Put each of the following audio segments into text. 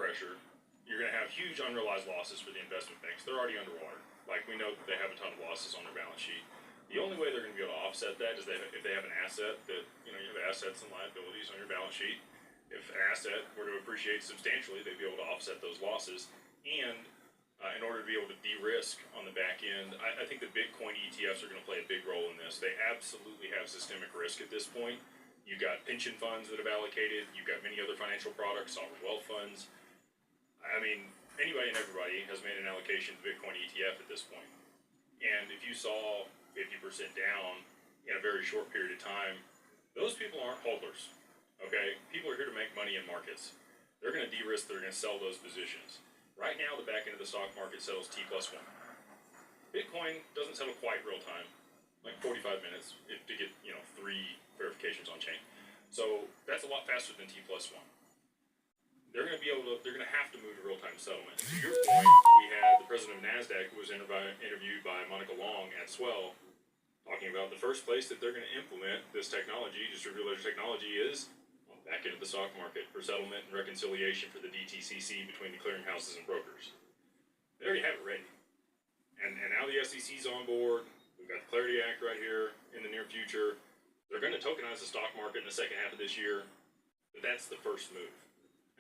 pressure, you're going to have huge unrealized losses for the investment banks. They're already underwater. Like, we know that they have a ton of losses on their balance sheet. The only way they're going to be able to offset that is if they have an asset that, you have assets and liabilities on your balance sheet. If an asset were to appreciate substantially, they'd be able to offset those losses. And in order to be able to de-risk on the back end, I think the Bitcoin ETFs are going to play a big role in this. They absolutely have systemic risk at this point. You've got pension funds that have allocated. You've got many other financial products, sovereign wealth funds. I mean, anybody and everybody has made an allocation to Bitcoin ETF at this point. And if you saw 50% down in a very short period of time, those people aren't holders. Okay? People are here to make money in markets. They're going to de-risk, they're going to sell those positions. Right now, the back end of the stock market settles T+1. Bitcoin doesn't settle quite real time, like 45 minutes to get, 3 verifications on chain. So that's a lot faster than T+1. They're going to have to move to real-time settlement. To your point, we had the president of NASDAQ who was interviewed by Monica Long at Swell, talking about the first place that they're going to implement this technology, distributed ledger technology, is on the back end of the stock market for settlement and reconciliation for the DTCC between the clearinghouses and brokers. They already have it ready. And now the SEC's on board. We've got the Clarity Act right here in the near future. They're going to tokenize the stock market in the second half of this year. But that's the first move.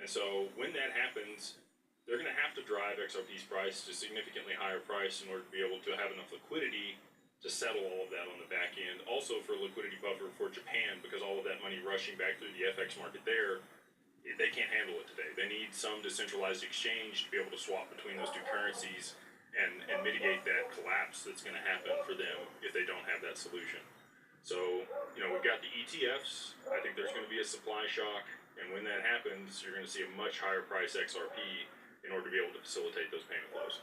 And so when that happens, they're going to have to drive XRP's price to significantly higher price in order to be able to have enough liquidity to settle all of that on the back end. Also for a liquidity buffer for Japan, because all of that money rushing back through the FX market there, they can't handle it today. They need some decentralized exchange to be able to swap between those two currencies and mitigate that collapse that's going to happen for them if they don't have that solution. So, we've got the ETFs. I think there's going to be a supply shock. And when that happens, you're going to see a much higher price XRP in order to be able to facilitate those payment flows.